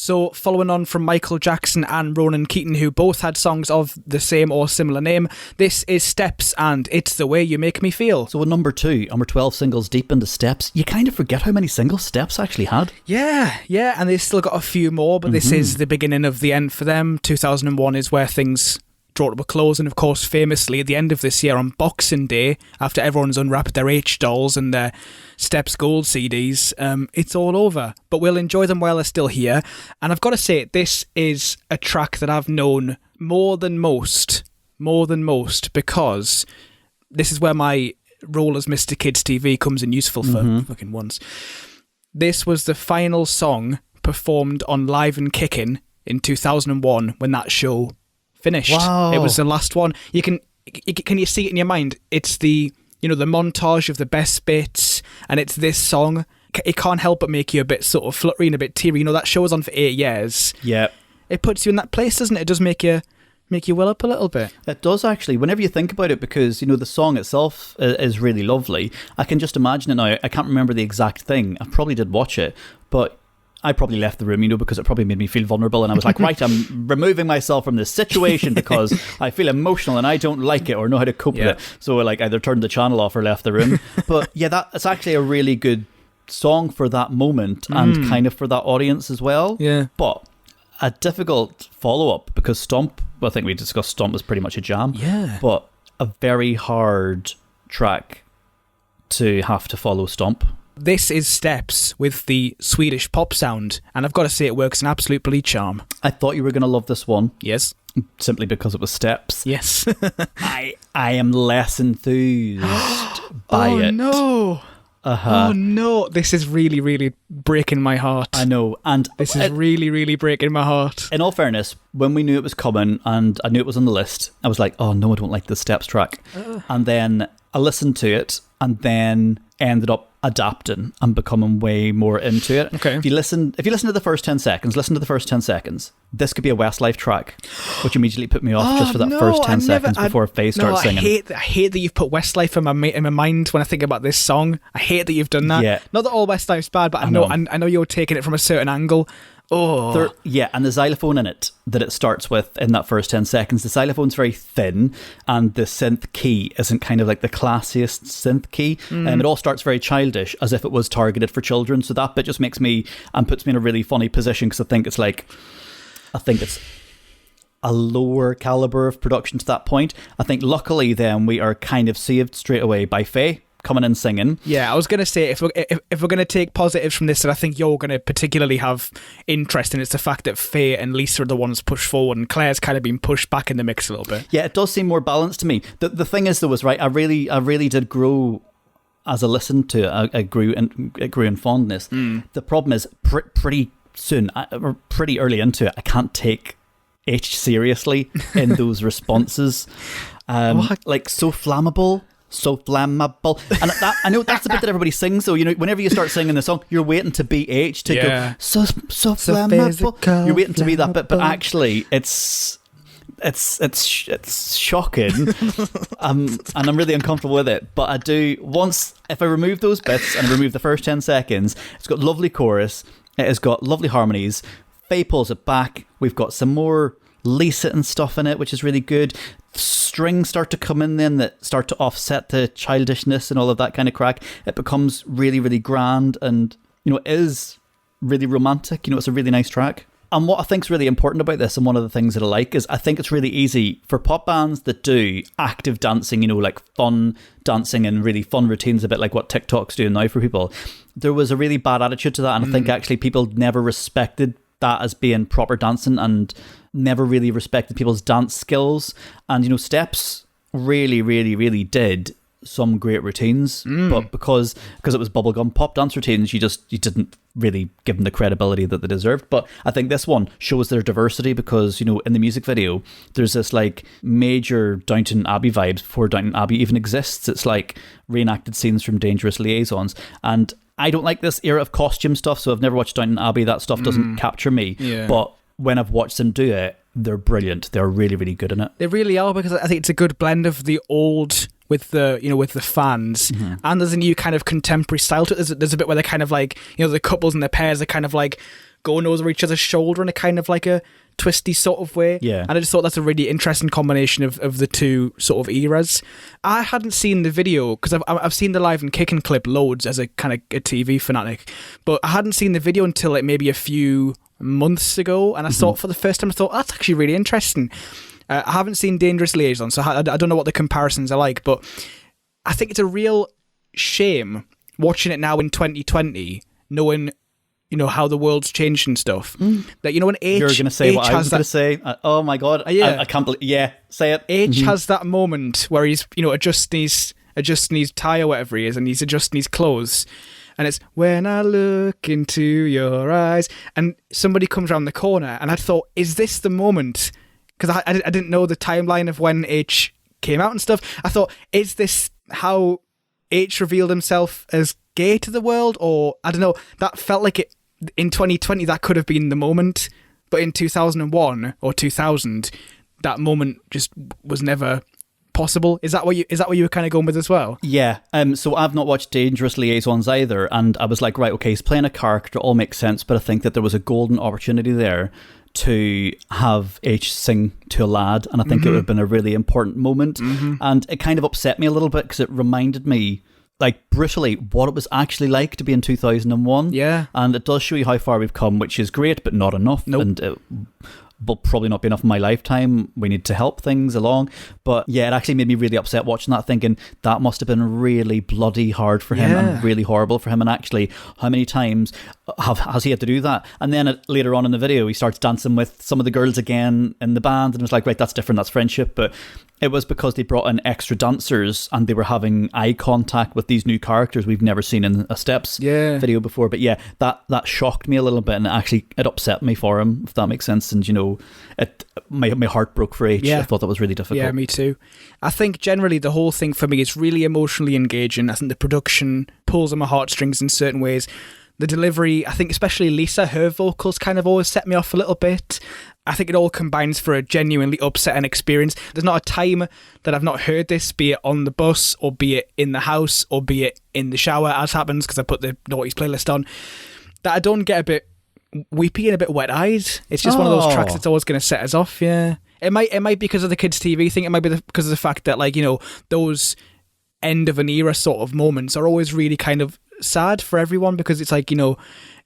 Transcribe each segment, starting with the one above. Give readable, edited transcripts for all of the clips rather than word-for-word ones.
So following on from Michael Jackson and Ronan Keating, who both had songs of the same or similar name, this is Steps and It's the Way You Make Me Feel. So at number 2, and we're 12 singles deep into Steps, you kind of forget how many singles Steps actually had. Yeah, and they've still got a few more, but this is the beginning of the end for them. 2001 is where things draw to a close, and of course famously at the end of this year on Boxing Day, after everyone's unwrapped their H-dolls and their Steps Gold CDs, it's all over, but we'll enjoy them while they're still here. And I've got to say, this is a track that I've known more than most, because this is where my role as Mr. Kids TV comes in useful for fucking once. This was the final song performed on Live and Kickin' in 2001 when that show finished. Wow. It was the last one. Can you see it in your mind? It's the the montage of the best bits, and it's this song. It can't help but make you a bit sort of fluttery and a bit teary. That show was on for 8 years. Yeah, it puts you in that place, doesn't it? It does make you well up a little bit. It does actually, whenever you think about it, because the song itself is really lovely. I can just imagine it now. I can't remember the exact thing. I probably did watch it, but I probably left the room, because it probably made me feel vulnerable, and I was like, right, I'm removing myself from this situation because I feel emotional and I don't like it or know how to cope with it. So I either turned the channel off or left the room. But yeah, that's actually a really good song for that moment and kind of for that audience as well. Yeah. But a difficult follow-up, because Stomp, I think we discussed Stomp was pretty much a jam. Yeah. But a very hard track to have to follow Stomp. This is Steps with the Swedish pop sound, and I've got to say it works an absolute bloody charm. I thought you were going to love this one. Yes. Simply because it was Steps. Yes. I am less enthused by it. Oh no. Uh-huh. Oh no. This is really, really breaking my heart. I know. And this is really, really breaking my heart. In all fairness, when we knew it was coming and I knew it was on the list, I was like, oh no, I don't like the Steps track. And then I listened to it and then ended up adapting and becoming way more into it. Okay. If you listen to the first 10 seconds, this could be a Westlife track, which immediately put me off just for that first 10 seconds before Faye starts singing. I hate that you've put Westlife in my mind when I think about this song. I hate that you've done that. Yeah. Not that all Westlife's bad, but I know you're taking it from a certain angle. Oh. And the xylophone in it that it starts with in that first 10 seconds, the xylophone's very thin and the synth key isn't kind of like the classiest synth key. It all starts very childish, as if it was targeted for children. So that bit just makes me and puts me in a really funny position, because I think it's a lower caliber of production to that point. I think luckily then we are kind of saved straight away by Faye coming in singing. Yeah, I was going to say, if we're going to take positives from this, that I think you're going to particularly have interest in, it's the fact that Faye and Lisa are the ones pushed forward and Claire's kind of been pushed back in the mix a little bit. Yeah, it does seem more balanced to me. The thing is, though, was right, I really did grow as I listened to it. I grew in fondness. The problem is pretty soon, or pretty early into it, I can't take H seriously in those responses. Like so flammable. And I know that's the bit that everybody sings, though. Whenever you start singing the song, you're waiting to be H to go so flammable. You're waiting to be that bit, but actually it's shocking. And I'm really uncomfortable with it. But I do, if I remove those bits and remove the first 10 seconds, it's got lovely chorus, it has got lovely harmonies. Faye pulls it back. We've got some more Lisa and stuff in it, which is really good. Strings start to come in then that start to offset the childishness and all of that kind of crack. It becomes really, really grand and, it is really romantic. It's a really nice track. And what I think is really important about this, and one of the things that I like, is I think it's really easy for pop bands that do active dancing, like fun dancing and really fun routines, a bit like what TikTok's doing now for people. There was a really bad attitude to that, and I think actually people never respected that as being proper dancing and never really respected people's dance skills. And Steps really, really, really did some great routines, but because it was bubblegum pop dance routines, you didn't really give them the credibility that they deserved. But I think this one shows their diversity, because in the music video there's this like major Downton Abbey vibes before Downton Abbey even exists. It's like reenacted scenes from Dangerous Liaisons, and I don't like this era of costume stuff, so I've never watched Downton Abbey. That stuff doesn't capture me. Yeah. But when I've watched them do it, they're brilliant. They're really, really good in it. They really are, because I think it's a good blend of the old with the fans, and there's a new kind of contemporary style to it. There's a bit where they're kind of like, the couples and their pairs are kind of like going over each other's shoulder in a kind of like a twisty sort of way. Yeah. And I just thought that's a really interesting combination of the two sort of eras. I hadn't seen the video because I've seen the Live and Kicking clip loads as a kind of a TV fanatic, but I hadn't seen the video until like maybe a few months ago, and I saw it for the first time. I thought, that's actually really interesting. I haven't seen Dangerous Liaison, so I don't know what the comparisons are like, but I think it's a real shame watching it now in 2020, knowing how the world's changed and stuff. That when H, you're going to say H what I was going to say. Oh my god! Yeah. I can't believe. Yeah, say it. H has that moment where he's adjusting his tie or whatever he is, and he's adjusting his clothes, and it's when I look into your eyes, and somebody comes around the corner, and I thought, is this the moment? Because I didn't know the timeline of when H came out and stuff. I thought, is this how H revealed himself as gay to the world? Or I don't know, that felt like it in 2020 that could have been the moment, but in 2001 or 2000 that moment just was never possible. Is that what you were kind of going with as well? Yeah. So I've not watched Dangerous Liaisons either, and I was like, right, okay, he's playing a character, all makes sense, but I think that there was a golden opportunity there to have H sing to a lad, and I think it would have been a really important moment. And it kind of upset me a little bit because it reminded me, like, brutally, what it was actually like to be in 2001. Yeah. And it does show you how far we've come, which is great, but not enough. Nope. And it will probably not be enough in my lifetime. We need to help things along. But yeah, it actually made me really upset watching that, thinking that must have been really bloody hard for him and really horrible for him. And actually, how many times has he had to do that? And then later on in the video, he starts dancing with some of the girls again in the band, and it was like, right, that's different, that's friendship. But it was because they brought in extra dancers and they were having eye contact with these new characters we've never seen in a Steps video before. But yeah, that shocked me a little bit, and it upset me for him, if that makes sense. And my heart broke for H. I thought that was really difficult. Yeah, me too. I think generally the whole thing for me is really emotionally engaging. I think the production pulls on my heartstrings in certain ways. The delivery, I think especially Lisa, her vocals kind of always set me off a little bit. I think it all combines for a genuinely upsetting experience. There's not a time that I've not heard this, be it on the bus, or be it in the house, or be it in the shower, as happens because I put the Naughty's playlist on, that I don't get a bit weepy and a bit wet-eyed. It's just one of those tracks that's always going to set us off. Yeah, it might be because of the kids' TV thing. It might be because of the fact that, like, those end of an era sort of moments are always really kind of sad for everyone, because it's like,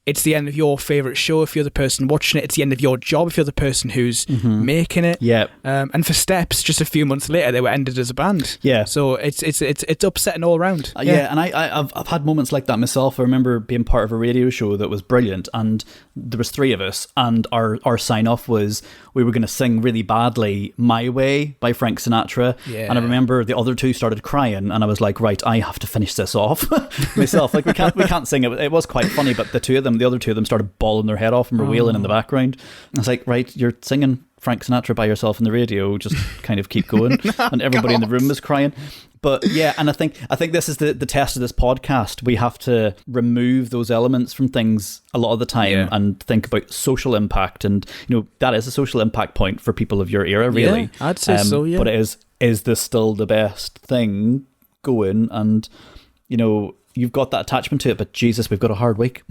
it's the end of your favourite show if you're the person watching it. It's the end of your job if you're the person who's making it. Yeah. And for Steps, just a few months later, they were ended as a band. Yeah. So it's upsetting all around. And I've had moments like that myself. I remember being part of a radio show that was brilliant, and there was three of us, and our sign off was we were going to sing really badly "My Way" by Frank Sinatra. Yeah. And I remember the other two started crying, and I was like, right, I have to finish this off myself. Like, we can't sing it. It was quite funny, but the other two of them started bawling their head off and were wailing in the background. I was like, right, you're singing Frank Sinatra by yourself on the radio, just kind of keep going. And everybody in the room was crying. But yeah, and I think this is the test of this podcast. We have to remove those elements from things a lot of the time and think about social impact. And that is a social impact point for people of your era, really. Yeah, I'd say so, yeah. But is this still the best thing going? And you've got that attachment to it, but Jesus, we've got a hard week.